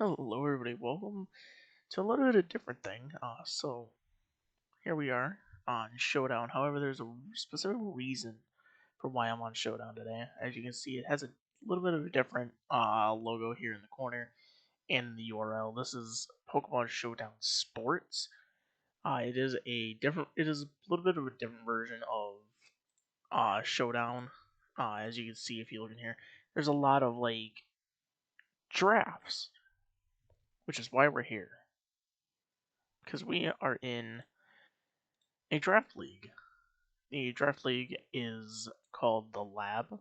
Hello, everybody. Welcome to a little bit of a different thing. So here we are on Showdown. However, there's a specific reason for why I'm on Showdown today. As you can see, it has a little bit of a different logo here in the corner in the URL. This is Pokemon Showdown Sports. It is a different. It is a little bit of a different version of Showdown. As you can see if you look in here, there's a lot of like drafts, which is why we're here. Because we are in a draft league. The draft league is called the Lab.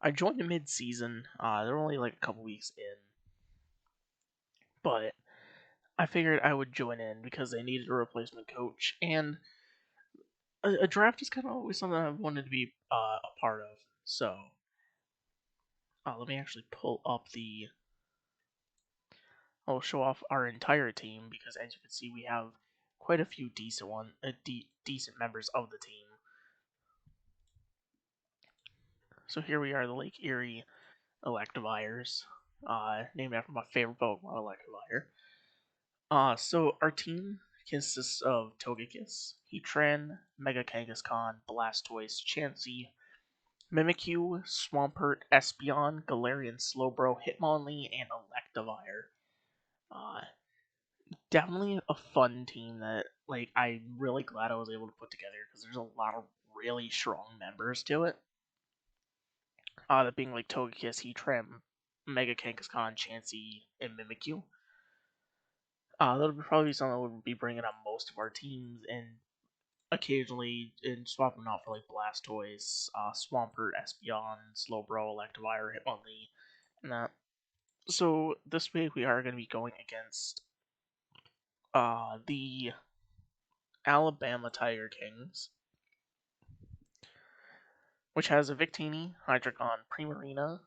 I joined mid-season. They're only like a couple weeks in, but I figured I would join in because they needed a replacement coach, and a draft is kind of always something I've wanted to be a part of. So let me actually pull up the. I'll show off our entire team because, as you can see, we have quite a few decent members of the team. So here we are, the Lake Erie Electivires, named after my favorite Pokemon, Electivire. So our team consists of Togekiss, Heatran, Mega Kangaskhan, Blastoise, Chansey, Mimikyu, Swampert, Espeon, Galarian Slowbro, Hitmonlee, and Electivire. Uh, Definitely a fun team that I'm really glad I was able to put together because there's a lot of really strong members to it. That being like Togekiss, Heatran, Mega Kangaskhan, Chansey, and Mimikyu. That'll probably be something that would be bringing on most of our teams, and occasionally and swapping out for like Blastoise, Swampert, Espeon, Slowbro, Electivire, Hitmonlee, and that. So this week we are going to be going against the Alabama Tiger Kings, which has a Victini, Hydreigon, Primarina,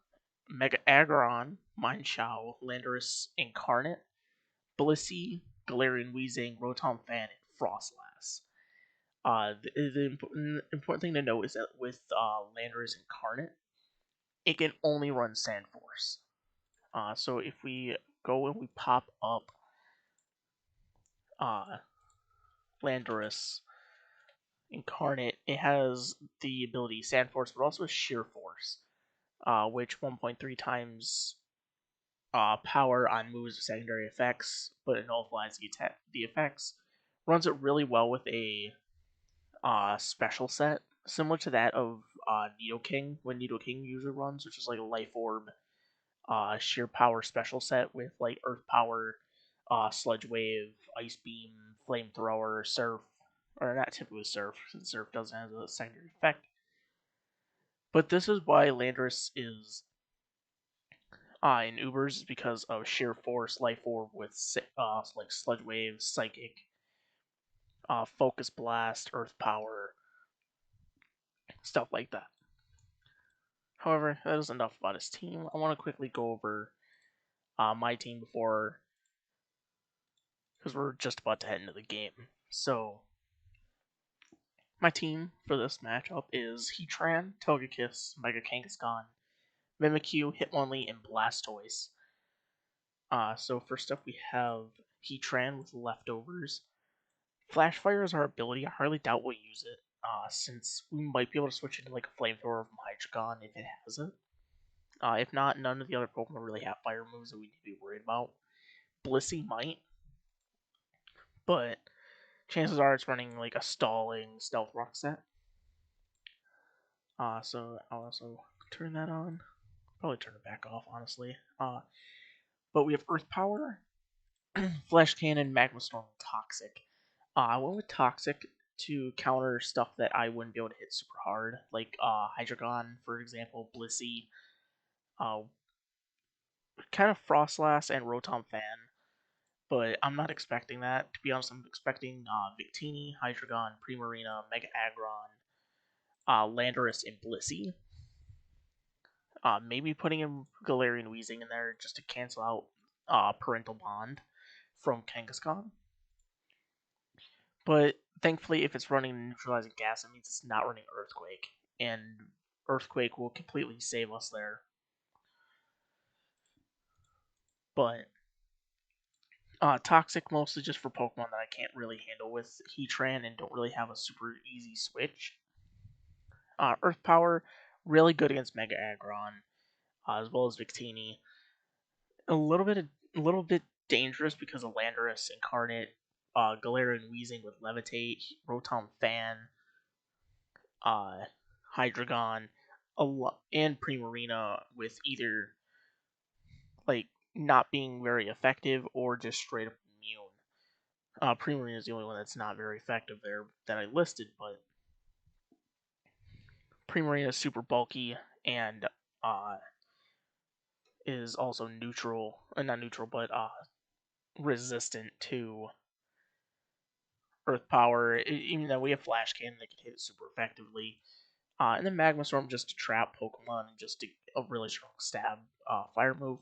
Mega Aggron, Mineshow, Landorus Incarnate, Blissey, Galarian Weezing, Rotom Fan, and Frostlass. The important thing to note is that with Landorus Incarnate, it can only run Sandforce. So if we go and we pop up uh, Landorus Incarnate, it has the ability Sandforce, but also Sheer Force, which 1.3 times power on moves with secondary effects, but it nullifies the effects. Runs it really well with a special set, similar to that of Nidoking, when Nidoking usually runs, which is like a Life Orb, Sheer Power special set with like Earth Power, Sludge Wave, Ice Beam, Flamethrower, Surf, or not typically Surf, since Surf doesn't have a secondary effect. But this is why Landorus is in Ubers, because of Sheer Force, Life Orb with like Sludge Wave, Psychic, Focus Blast, Earth Power, stuff like that. However, that is enough about his team. I want to quickly go over my team before, because we're just about to head into the game. So, my team for this matchup is Heatran, Togekiss, Mega Kangaskhan, Mimikyu, Hitmonlee, and Blastoise. So first up we have Heatran with Leftovers. Flash Fire is our ability. I hardly doubt we'll use it, since we might be able to switch into like a Flamethrower from Hydreigon if it has it. If not, none of the other Pokemon really have fire moves that we need to be worried about. Blissey might, but chances are it's running like a stalling Stealth Rock set. So I'll also turn that on. Probably turn it back off, honestly. But we have Earth Power, Flash Cannon, Magma Storm, Toxic. I went with Toxic to counter stuff that I wouldn't be able to hit super hard, like Hydreigon, for example, Blissey, uh, kind of Frostlass, and Rotom Fan. But I'm not expecting that. To be honest, I'm expecting Victini, Hydreigon, Primarina, Mega Aggron, Landorus, and Blissey. Maybe putting in Galarian Weezing in there just to cancel out Parental Bond from Kangaskhan. But thankfully, if it's running neutralizing gas, it means it's not running Earthquake, and Earthquake will completely save us there. but Toxic mostly just for Pokemon that I can't really handle with Heatran and don't really have a super easy switch. Earth Power, really good against Mega Aggron, as well as Victini. A little bit dangerous because of Landorus, Incarnate, Galarian Weezing with Levitate, Rotom Fan, uh, Hydreigon, and Primarina with either like not being very effective or just straight up immune. Primarina is the only one that's not very effective there that I listed, but Primarina is super bulky and uh, is also neutral, not neutral, but resistant to Earth Power. Even though we have Flash Cannon that can hit it super effectively, and then Magma Storm just to trap Pokemon and just a really strong stab fire move.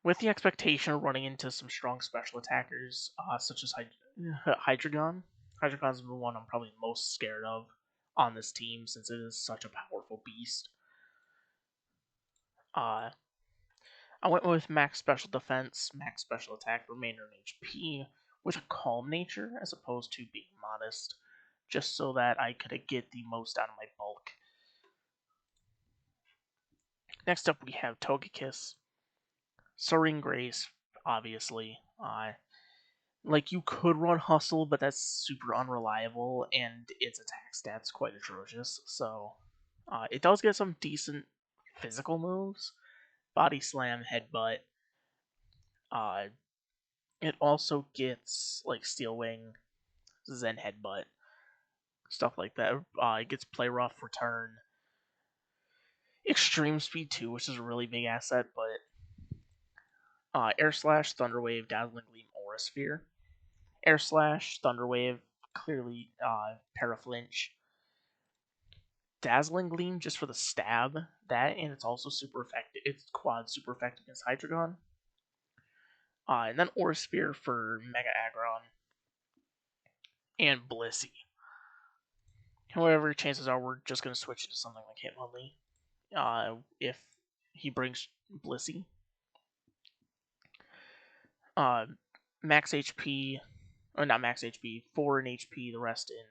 With the expectation of running into some strong special attackers, such as Hydreigon. Hydreigon's the one I'm probably most scared of on this team since it is such a powerful beast. Uh, I went with max special defense, max special attack, remainder in HP, with a calm nature as opposed to being modest, just so that I could get the most out of my bulk. Next up, we have Togekiss. Serene Grace, obviously. Like, you could run Hustle, but that's super unreliable, and its attack stats quite atrocious. So, it does get some decent physical moves. Body Slam, Headbutt. Uh, it also gets, like, Steel Wing, Zen Headbutt, stuff like that. It gets Play Rough, Return. Extreme Speed, too, which is a really big asset, but Air Slash, Thunder Wave, Dazzling Gleam, Aura Sphere. Air Slash, Thunder Wave, clearly Paraflinch. Dazzling Gleam just for the stab, that, and it's also super effective. It's quad super effective against Hydreigon. And then Aura Sphere for Mega Aggron and Blissey. However, chances are we're just going to switch to something like Hitmonlee if he brings Blissey. Max HP, or not max HP, 4 in HP, the rest in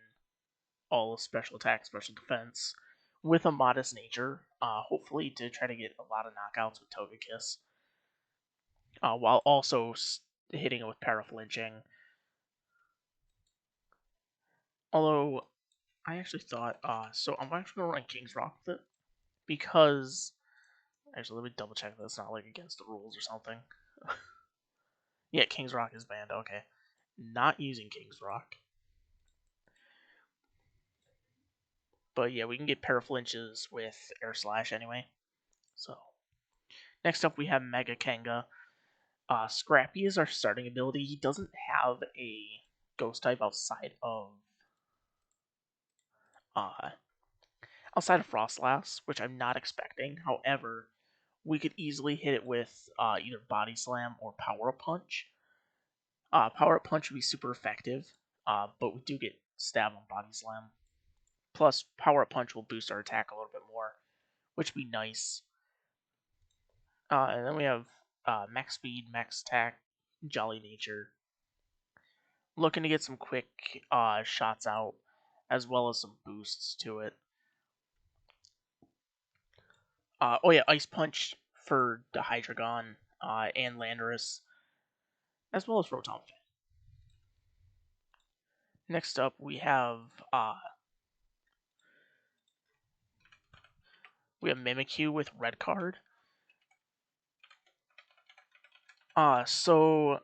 all special attack, special defense, with a modest nature, hopefully to try to get a lot of knockouts with Togekiss, while also hitting it with paraflinching. Although, I actually thought, so I'm actually going to run King's Rock with it, because, actually, let me double check that it's not, like, against the rules or something. Yeah, King's Rock is banned, okay. Not using King's Rock. But yeah, we can get paraflinches with Air Slash anyway. So, next up we have Mega Kenga. Scrappy is our starting ability. He doesn't have a ghost type uh, outside of Frostlass, which I'm not expecting. However, we could easily hit it with either Body Slam or Power Up Punch. Power Up Punch would be super effective, but we do get stab on Body Slam. Plus, Power Up Punch will boost our attack a little bit more, which would be nice. And then we have Max Speed, Max Attack, Jolly Nature. Looking to get some quick shots out, as well as some boosts to it. Oh yeah, Ice Punch for the Hydreigon and Landorus, as well as Rotom. Next up, we have Mimikyu with Red Card. So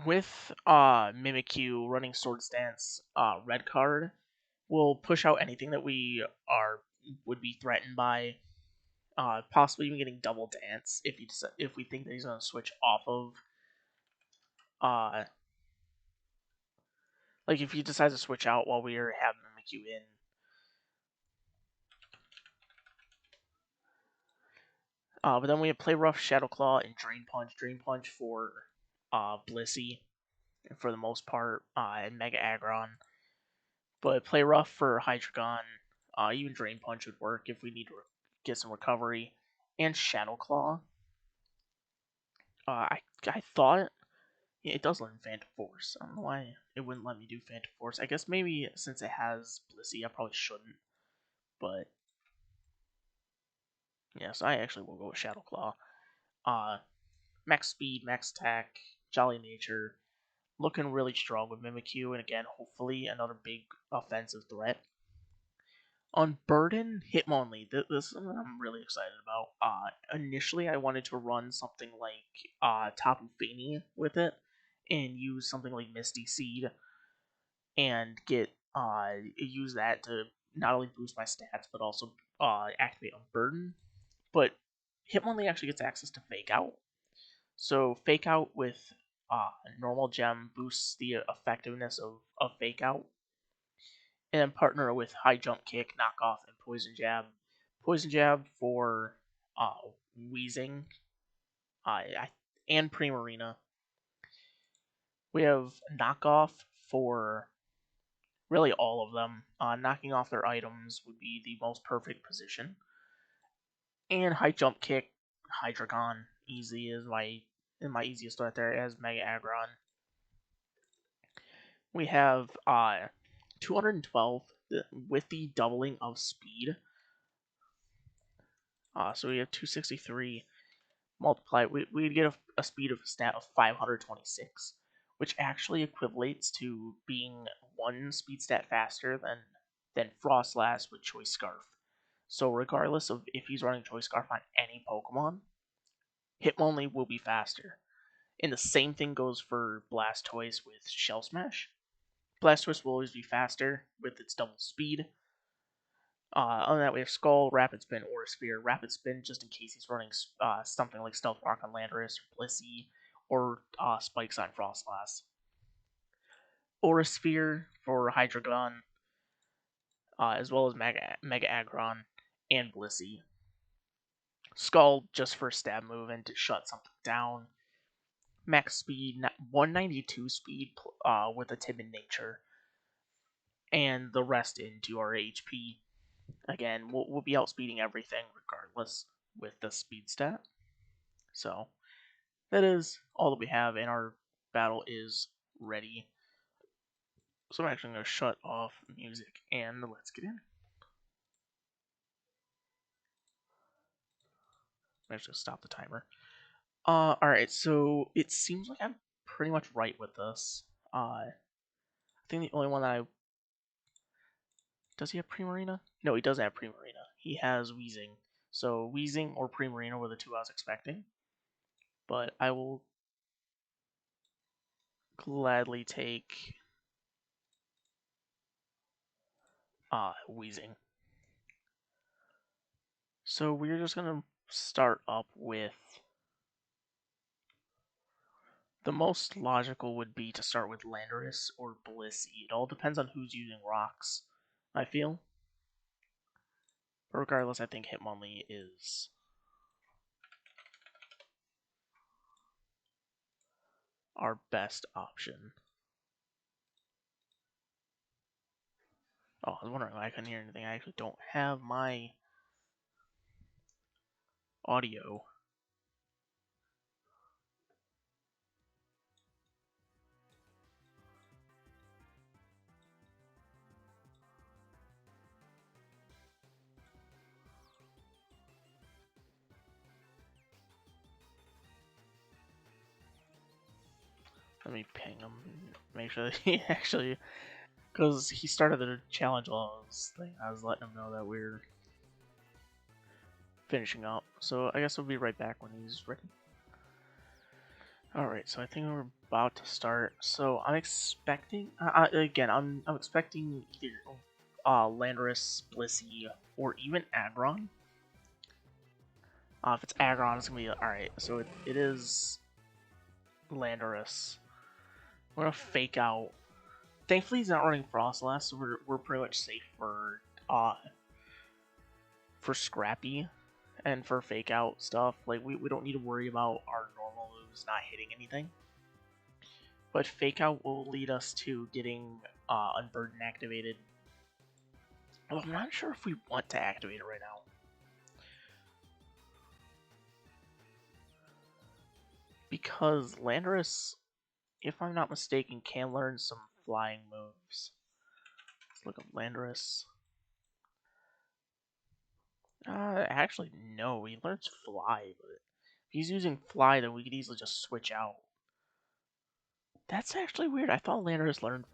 with Mimikyu running Sword Stance, Red Card will push out anything that would be threatened by. Possibly even getting Double Dance if we think that he's going to switch off of. Like if he decides to switch out while we have Mimikyu in. But then we have Play Rough, Shadow Claw, and Drain Punch. Drain Punch for Blissey, for the most part, and Mega Aggron. But Play Rough for Hydreigon. Even Drain Punch would work if we need to get some recovery, and Shadow Claw. I thought yeah, it does let in Phantom Force. I don't know why it wouldn't let me do Phantom Force. I guess maybe since it has Blissey, I probably shouldn't. But yes, I actually will go with Shadow Claw. Uh, Max Speed, Max Attack, Jolly Nature, looking really strong with Mimikyu, and again, hopefully another big offensive threat. On Burden, Hitmonlee, this is something I'm really excited about. Initially, I wanted to run something like Tapu Fini with it, and use something like Misty Seed, and get use that to not only boost my stats but also activate on Burden. But Hitmonlee actually gets access to Fake Out, so Fake Out with normal gem boosts the effectiveness of Fake Out, and then partner with High Jump Kick, Knockoff, and Poison Jab. Poison Jab for uh, Wheezing and Primarina. We have Knockoff for really all of them. Knocking off their items would be the most perfect position. And High Jump Kick, Hydreigon, easy is my easiest right there as Mega Aggron. We have 212 with the doubling of speed. So we have 263 multiplied. We'd get a speed of a stat of 526, which actually equivalates to being one speed stat faster than Frostlass with Choice Scarf. So regardless of if he's running Choice Scarf on any Pokemon, Hitmonlee will be faster. And the same thing goes for Blastoise with Shell Smash. Blastoise will always be faster with its double speed. Other than that, we have Skull, Rapid Spin, Aura Sphere. Rapid Spin just in case he's running something like Stealth Rock on Landorus or Blissey, or Spikes on Frostlass. Aura Sphere for Hydreigon, as well as Mega Aggron and Blissey. Skull just for stab move and to shut something down. Max speed, 192 speed with a timid nature, and the rest into our HP. Again, we'll be outspeeding everything regardless with the speed stat. So that is all that we have, and our battle is ready. So I'm actually going to shut off music and let's get in. I'm actually going to stop the timer. Alright, so it seems like I'm pretty much right with this. I think the only one that I... Does he have Primarina? No, he doesn't have Primarina. He has Wheezing. So Wheezing or Primarina were the two I was expecting. But I will gladly take Wheezing. So we're just going to start up with... The most logical would be to start with Landorus or Blissey. It all depends on who's using rocks, I feel. But regardless, I think Hitmonlee is our best option. Oh, I was wondering why I couldn't hear anything. I actually don't have my audio. Let me ping him, make sure that he actually... Because he started the challenge while I was letting him know that we're finishing up. So I guess we'll be right back when he's ready. Alright, so I think we're about to start. So I'm expecting... again, I'm expecting either Landorus, Blissey, or even Aggron. If it's Aggron, it's going to be... Alright, so it is Landorus. We're going to fake out. Thankfully, he's not running Frostlass, so we're pretty much safe for Scrappy and for fake out stuff. Like, we don't need to worry about our normal moves not hitting anything. But fake out will lead us to getting Unburden activated. Well, I'm not sure if we want to activate it right now. because Landorus, if I'm not mistaken, can learn some flying moves. Let's look up Landorus. Actually, no, he learns fly, but if he's using fly, then we could easily just switch out. That's actually weird. I thought Landorus learned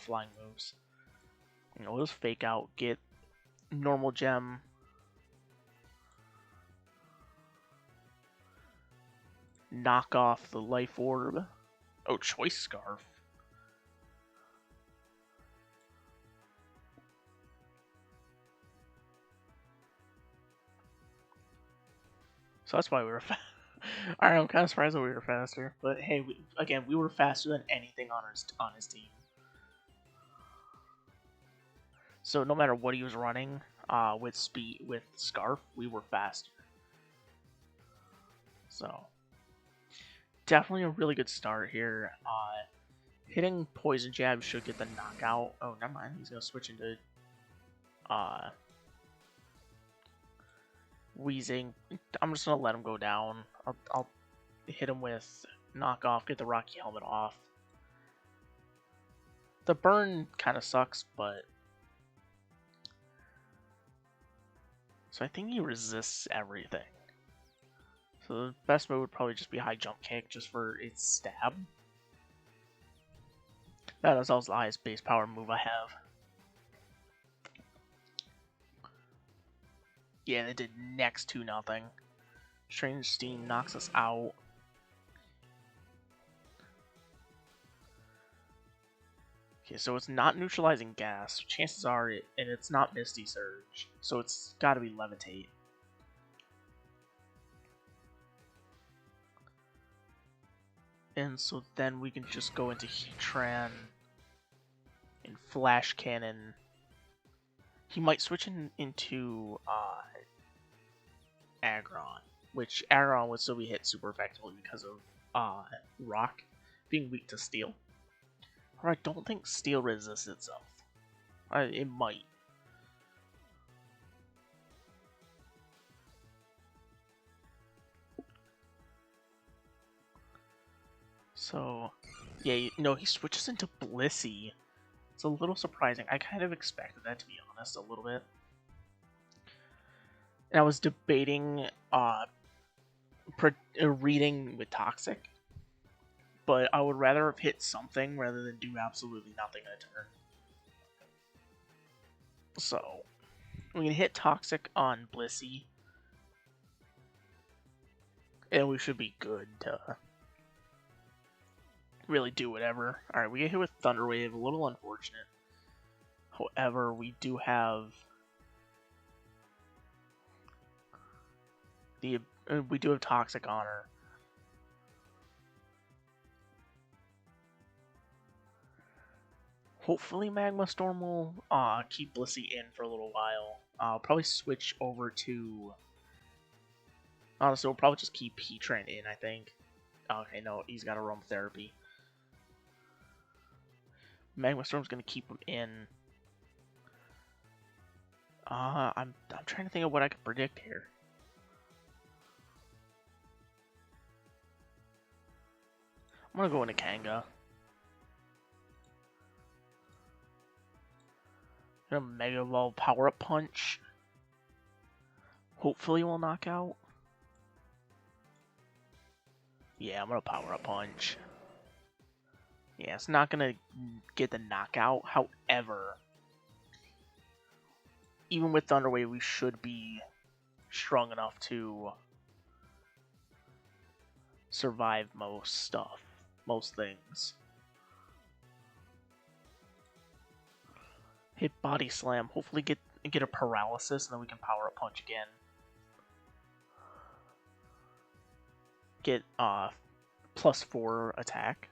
flying moves. We'll just fake out, get normal gem. Knock off the life orb. Oh, choice scarf. So that's why we were fast. Alright, I'm kind of surprised that we were faster. But hey, we were faster than anything on his team. So no matter what he was running, with Scarf, we were faster. So definitely a really good start here. Hitting Poison Jab should get the knockout. Oh, never mind. He's gonna switch into Wheezing. I'm just gonna let him go down. I'll hit him with knockoff, get the Rocky Helmet off. The burn kind of sucks, but so I think he resists everything. So the best move would probably just be high jump kick, just for its stab. That is also the highest base power move I have. Yeah, they did next to nothing. Strange Steam knocks us out. Okay, so it's not neutralizing gas. Chances are and it's not Misty Surge. So it's gotta be Levitate. And so then we can just go into Heatran and Flash Cannon. He might switch into Aggron, which Aggron would still be hit super effectively because of Rock being weak to Steel. Or I don't think Steel resists itself. It might. So, yeah, no, he switches into Blissey. It's a little surprising. I kind of expected that, to be honest, a little bit. And I was debating reading with Toxic, but I would rather have hit something rather than do absolutely nothing in a turn. So, we can hit Toxic on Blissey, and we should be good to really do whatever. Alright, we get hit with Thunder Wave, a little unfortunate. However, we do have Toxic on her. Hopefully Magma Storm will keep Blissey in for a little while. I'll probably switch over to... Honestly, we'll probably just keep Heatran in, I think. Okay, no, he's got Aromatherapy. Magma Storm's gonna keep him in. I'm trying to think of what I could predict here. I'm gonna go into Kanga. Gonna Mega Evolve Power Up Punch. Hopefully we'll knock out. Yeah, I'm gonna Power Up Punch. Yeah, it's not gonna get the knockout. However, even with Thunder Wave, we should be strong enough to survive most things. Hit Body Slam. Hopefully get a Paralysis, and then we can Power Up Punch again. Get +4 attack.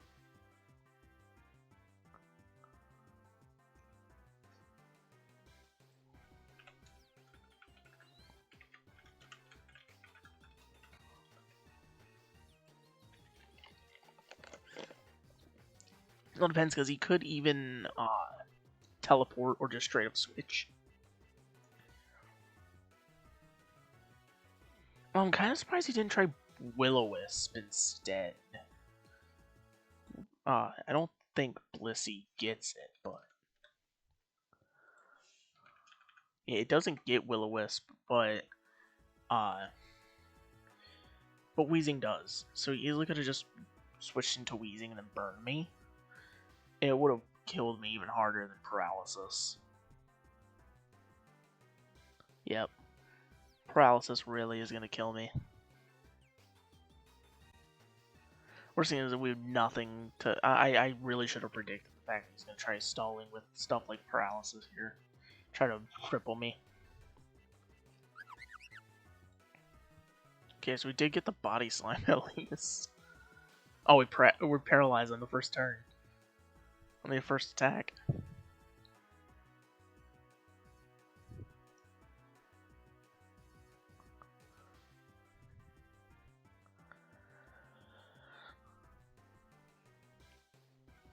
It all depends, because he could even teleport or just straight up switch. I'm kind of surprised he didn't try Will-O-Wisp instead. I don't think Blissey gets it, but yeah, it doesn't get Will-O-Wisp, uh, but Weezing does. So he easily could have just switched into Weezing and then burned me. It would have killed me even harder than Paralysis. Yep. Paralysis really is going to kill me. We're seeing is that we have nothing to... I really should have predicted the fact that he's going to try stalling with stuff like Paralysis here. Try to cripple me. Okay, so we did get the Body Slam at least. Oh, we're paralyzed on the first turn. On the first attack.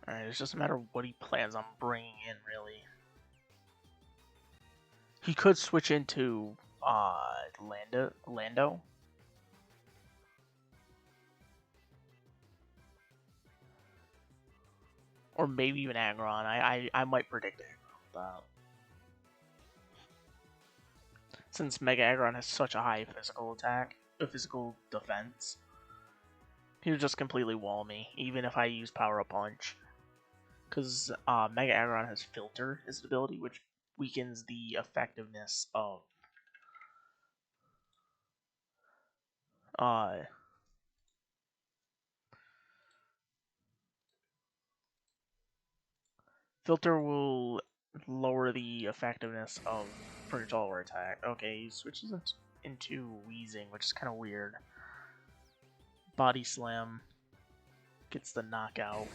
Alright, it's just a matter of what he plans on bringing in, really. He could switch into, Lando. Or maybe even Aggron. I might predict Aggron with that. Since Mega Aggron has such a high physical defense, he would just completely wall me, even if I use Power Up Punch. Because Mega Aggron has Filter as an ability, which weakens the effectiveness of Filter will lower the effectiveness of projectile attack. Okay, he switches into Weezing, which is kind of weird. Body Slam gets the knockout.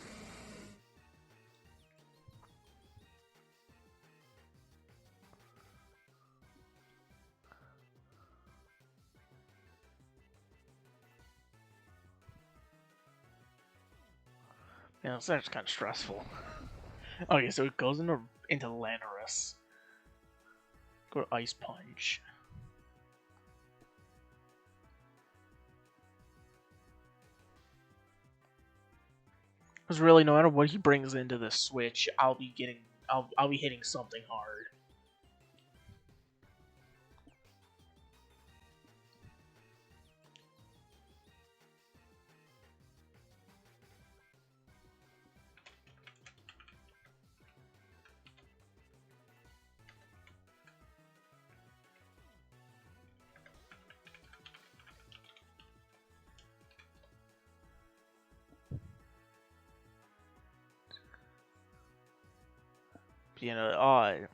Yeah, it's actually kind of stressful. Okay, so it goes into Landorus. Go to Ice Punch. Because really, no matter what he brings into the switch, I'll be hitting something hard. You know, I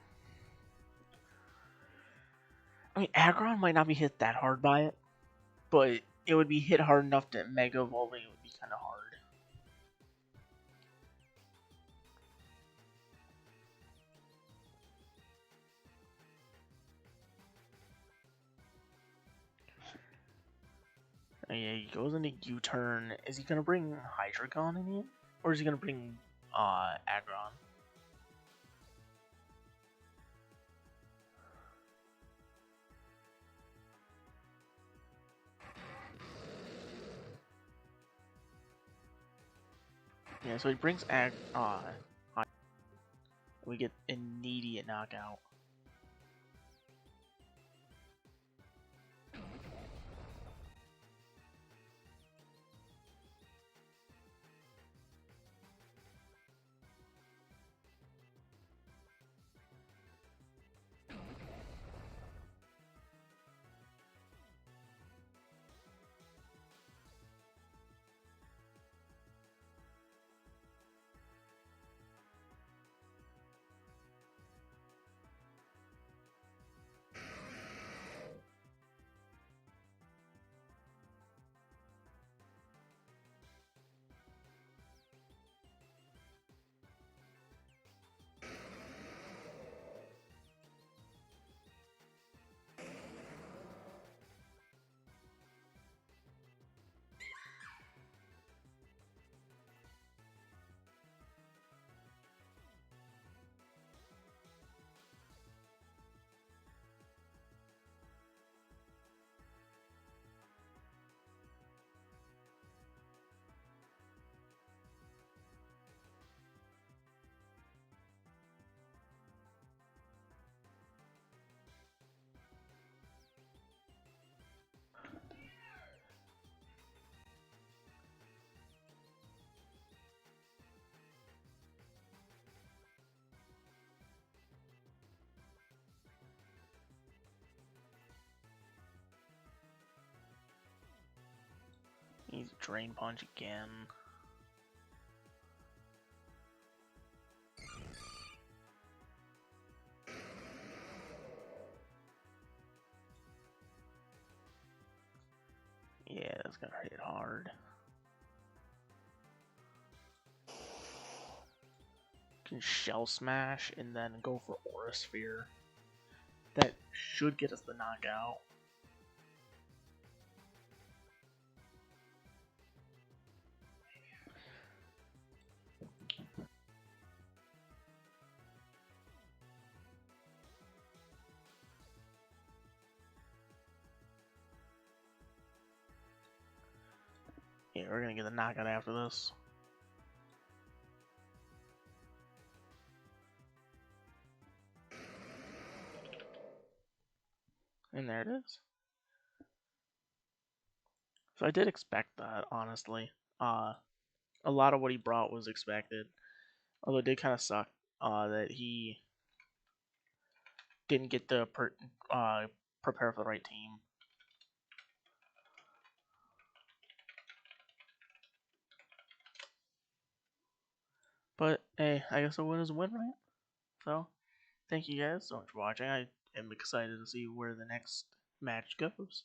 mean, Aggron might not be hit that hard by it, but it would be hit hard enough that Mega Evolving would be kind of hard. Oh, yeah, he goes into U-turn. Is he gonna bring Hydreigon in here? Or is he gonna bring Aggron? Yeah, so he brings we get immediate knockout. He's Drain Punch again. Yeah, that's gonna hit hard. Can Shell Smash and then go for Aura Sphere. That should get us the knockout. Yeah, we're gonna get the knockout after this. And there it is. So I did expect that, honestly. A lot of what he brought was expected. Although it did kind of suck that he didn't get to prepare for the right team. But hey, I guess a win is a win, right? So thank you guys so much for watching. I am excited to see where the next match goes.